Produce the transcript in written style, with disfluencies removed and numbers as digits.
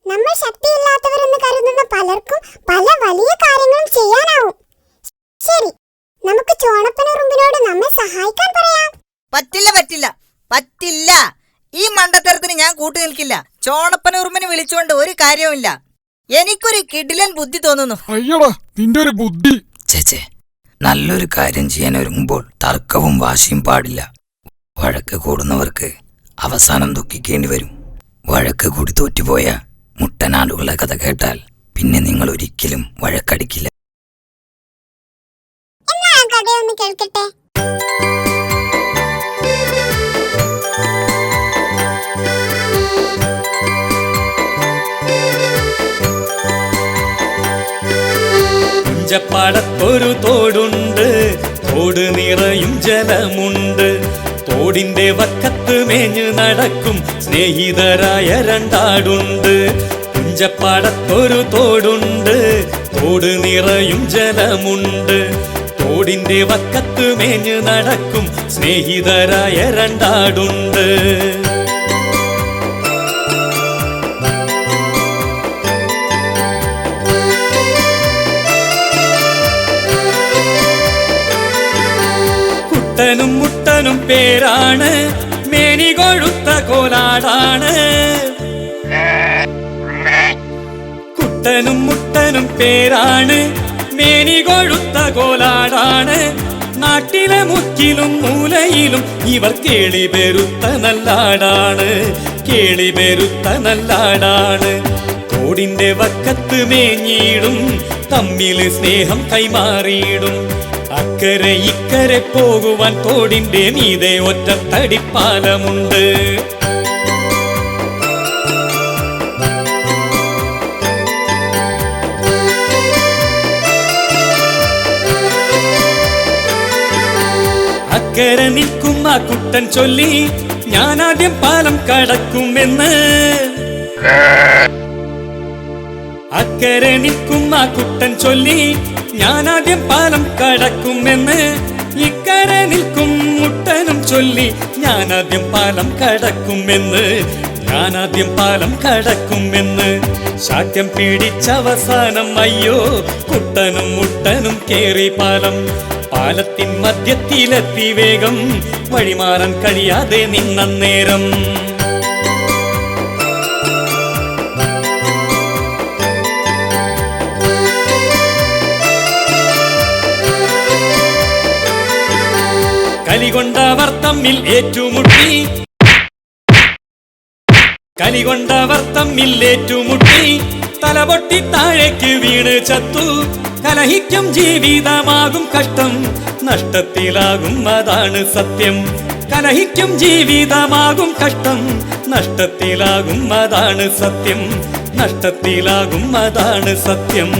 നമ്മൾ ശക്തിയില്ലാത്തവരെന്ന് കരുതുന്ന പലർക്കും പല വലിയ കാര്യങ്ങളും ചെയ്യാനാവും. ശരി, നമുക്ക് ചോണപ്പനുറുമ്പിനോട് നമ്മെ സഹായിക്കാൻ പറയാം. പറ്റില്ല പറ്റില്ല പറ്റില്ല. ഈ മണ്ടത്തരത്തിന് ഞാൻ കൂട്ടു നിൽക്കില്ല. ചോണപ്പനുറുമ്പിനെ വിളിച്ചുകൊണ്ട് ഒരു കാര്യവുമില്ല. എനിക്കൊരു കിടിലൻ ബുദ്ധി തോന്നുന്നു. അയ്യടാ നിന്റെ ഒരു ബുദ്ധി. ചേച്ചേ, നല്ലൊരു കാര്യം ചെയ്യാൻ ഒരുങ്ങുമ്പോൾ തർക്കവും വാശിയും പാടില്ല. വഴക്ക് കൂടുന്നവർക്ക് അവസാനം ദുഃഖിക്കേണ്ടി വരും. വഴക്ക് കൂടി തോറ്റുപോയ മുട്ടനാടുകളുടെ കഥ കേട്ടാൽ പിന്നെ നിങ്ങൾ ഒരിക്കലും വഴക്കടിക്കില്ല. എന്നാ ആ കഥയൊന്ന് കേൾക്കട്ടെ. കുഞ്ചപ്പാടത്തൊരു തോടുണ്ട്, തോട് നിറയും ജലമുണ്ട്. തോടിന്റെ വക്കത്ത് മേഞ്ഞു നടക്കും സ്നേഹിതരായ രണ്ടാടുണ്ട്. കുഞ്ചപ്പാടത്തൊരു തോടുണ്ട്, തോട് നിറയും ജലമുണ്ട്. തോടിന്റെ വക്കത്ത് മേഞ്ഞു നടക്കും സ്നേഹിതരായ രണ്ടാടുണ്ട്. കുട്ടനും മുട്ടനും പേരാണ്, മേനി കൊഴുത്ത കോലാടാണ്. കുട്ടനും മുട്ടനും പേരാണ്, മേനി കൊഴുത്ത കോലാടാണ്. നാട്ടിലെ മുക്കിലും മൂലയിലും ഇവർ കേളി പെരുത്ത നല്ലാടാണ്, കേളി പെരുത്ത നല്ലാടാണ്. തോടിന്റെ വക്കത്ത് മേഞ്ഞിടും, തമ്മില് സ്നേഹം കൈമാറിയിടും. അക്കരെ ഇക്കരെ പോകുവാൻ തോടിന്റെ മീതെ ഒറ്റത്തടിപ്പാലമുണ്ട്. അക്കരെ നിൽക്കും ആ കുട്ടൻ ചൊല്ലി, ഞാനാദ്യം പാലം കടക്കുമെന്ന്. അക്കരെ നിൽക്കും ആ കുട്ടൻ ചൊല്ലി, ഞാനാദ്യം പാലം കടക്കുമെന്ന്. ഇക്കരെ നിൽക്കും മുട്ടനും ചൊല്ലി, ഞാനാദ്യം പാലം കടക്കുമെന്ന്, ഞാനാദ്യം പാലം കടക്കുമെന്ന്. ശാഠ്യം പിടിച്ചവസാനം അയ്യോ കുട്ടനും മുട്ടനും കേറി പാലം. പാലത്തിൻ മധ്യത്തിലെത്തി വേഗം, വഴിമാറാൻ കഴിയാതെ നിന്നേരം. കലികൊണ്ടവർ തമ്മിൽ ഏറ്റുമുട്ടി, കലികൊണ്ടവർ തമ്മിൽ ഏറ്റുമുട്ടി. തലപൊട്ടി താഴേക്ക് വീണ് ചത്തു. കലഹിക്കും ജീവിതമാകും കഷ്ടം, നഷ്ടത്തിലാകും അതാണ് സത്യം. കലഹിക്കും ജീവിതമാകും കഷ്ടം, നഷ്ടത്തിലാകും അതാണ് സത്യം, നഷ്ടത്തിലാകും അതാണ് സത്യം.